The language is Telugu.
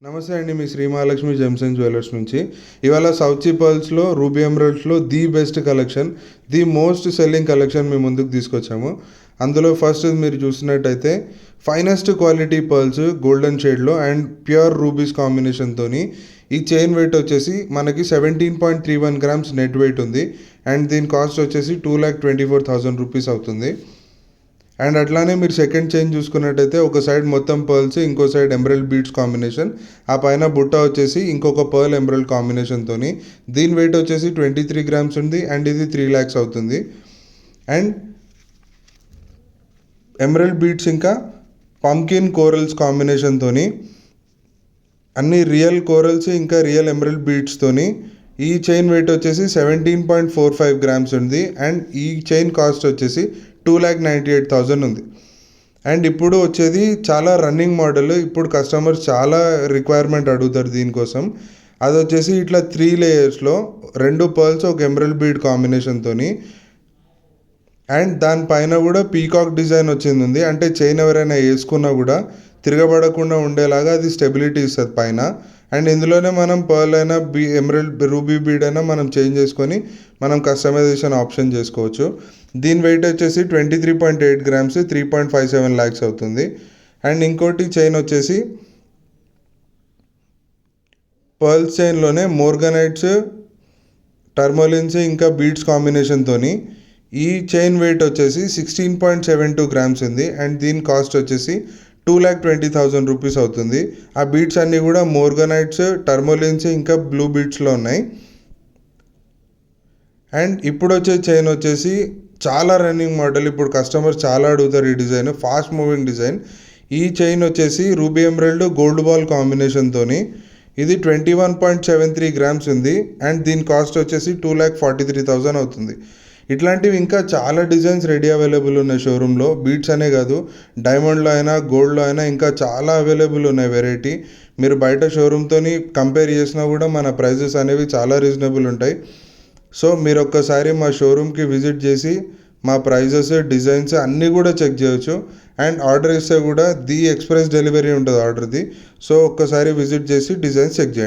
నమస్తే అండి. మీ Shri Mahalakshmi gems and jewellers నుంచి ఇవాళ సౌచీ పర్ల్స్లో రూబీ ఎమరల్డ్స్లో the best collection, the most selling collection మీ ముందుకు తీసుకొచ్చాము. అందులో ఫస్ట్ మీరు చూసినట్టయితే ఫైనెస్ట్ క్వాలిటీ పర్ల్స్ గోల్డెన్ షేడ్లో అండ్ ప్యూర్ రూబీస్ కాంబినేషన్తోని ఈ చైన్ వెయిట్ వచ్చేసి మనకి 17.31 గ్రామ్స్ నెట్ వెయిట్ ఉంది. అండ్ దీని కాస్ట్ వచ్చేసి 2,24,000 రూపీస్ అవుతుంది. అండ్ అట్లానే మీరు సెకండ్ చైన్ చూసుకున్నట్టయితే ఒక సైడ్ మొత్తం పర్ల్స్, ఇంకో సైడ్ ఎమరల్డ్ బీడ్స్ కాంబినేషన్, ఆ పైన బుట్ట వచ్చేసి ఇంకొక పర్ల్ ఎమరల్డ్ కాంబినేషన్తోని దీని వెయిట్ వచ్చేసి 23 గ్రామ్స్ ఉంది. అండ్ ఇది 3 lakhs అవుతుంది. అండ్ ఎమరల్డ్ బీడ్స్ ఇంకా పంకిన్ కోరల్స్ కాంబినేషన్తోని అన్ని రియల్ కోరల్స్ ఇంకా రియల్ ఎమరల్డ్ బీడ్స్తోని ఈ చైన్ వెయిట్ వచ్చేసి 17.45 గ్రామ్స్ ఉంది. అండ్ ఈ చైన్ కాస్ట్ వచ్చేసి 2,98,000 ఉంది. అండ్ ఇప్పుడు వచ్చేది చాలా రన్నింగ్ మోడల్, ఇప్పుడు కస్టమర్స్ చాలా రిక్వైర్మెంట్ అడుగుతారు దీనికోసం. అది వచ్చేసి ఇట్లా 3 లేయర్స్లో 2 పర్ల్స్ ఒక ఎమరల్డ్ బీడ్ కాంబినేషన్తోని అండ్ దానిపైన కూడా పీకాక్ డిజైన్ వచ్చింది. అంటే చైన్ ఎవరైనా వేసుకున్నా కూడా తిరగబడకుండా ఉండేలాగా అది స్టెబిలిటీ ఇస్తుంది పైన. అండ్ ఇందులోనే మనం పర్ల్ అయినా ఎమరల్డ్ రూబీ బీడ్ అయినా మనం చేంజ్ చేసుకొని మనం కస్టమైజేషన్ ఆప్షన్ చేసుకోవచ్చు. దీని వెయిట్ వచ్చేసి 23.8 గ్రామ్స్, 3.57 lakhs అవుతుంది. అండ్ ఇంకోటి చైన్ వచ్చేసి పర్ల్స్ చైన్లోనే మోర్గనైట్స్, టర్మోలిన్స్ ఇంకా బీడ్స్ కాంబినేషన్తోని ఈ చైన్ వెయిట్ వచ్చేసి 16.72 గ్రామ్స్ ఉంది. అండ్ దీని కాస్ట్ వచ్చేసి 2,20,000 రూపీస్ అవుతుంది. ఆ బీడ్స్ అన్నీ కూడా మోర్గనైట్స్, టర్మోలిన్స్ ఇంకా బ్లూ బీడ్స్లో ఉన్నాయి. అండ్ ఇప్పుడు వచ్చే చైన్ వచ్చేసి చాలా రన్నింగ్ మోడల్, ఇప్పుడు కస్టమర్స్ చాలా అడుగుతారు ఈ డిజైన్, ఫాస్ట్ మూవింగ్ డిజైన్. ఈ చైన్ వచ్చేసి రూబీ ఎమరల్డ్ గోల్డ్ బాల్ కాంబినేషన్తోని ఇది 21.73 గ్రామ్స్ ఉంది. అండ్ దీని కాస్ట్ వచ్చేసి 2,43,000 అవుతుంది. ఇట్లాంటివి ఇంకా చాలా డిజైన్స్ రెడీ అవైలబుల్ ఉన్నాయి షోరూంలో. బీడ్స్ అనే కాదు, డైమండ్లో అయినా గోల్డ్లో అయినా ఇంకా చాలా అవైలబుల్ ఉన్నాయి వెరైటీ. మీరు బయట షోరూమ్తో కంపేర్ చేసినా కూడా మన ప్రైజెస్ అనేవి చాలా రీజనబుల్ ఉంటాయి. సో మీరు ఒక్కసారి మా షోరూమ్కి విజిట్ చేసి మా ప్రైజెస్, డిజైన్స్ అన్నీ కూడా చెక్ చేయొచ్చు. అండ్ ఆర్డర్ ఇస్తే కూడా ది ఎక్స్ప్రెస్ డెలివరీ ఉంటుంది ఆర్డర్ది. సో ఒక్కసారి విజిట్ చేసి డిజైన్స్ చెక్ చేయండి.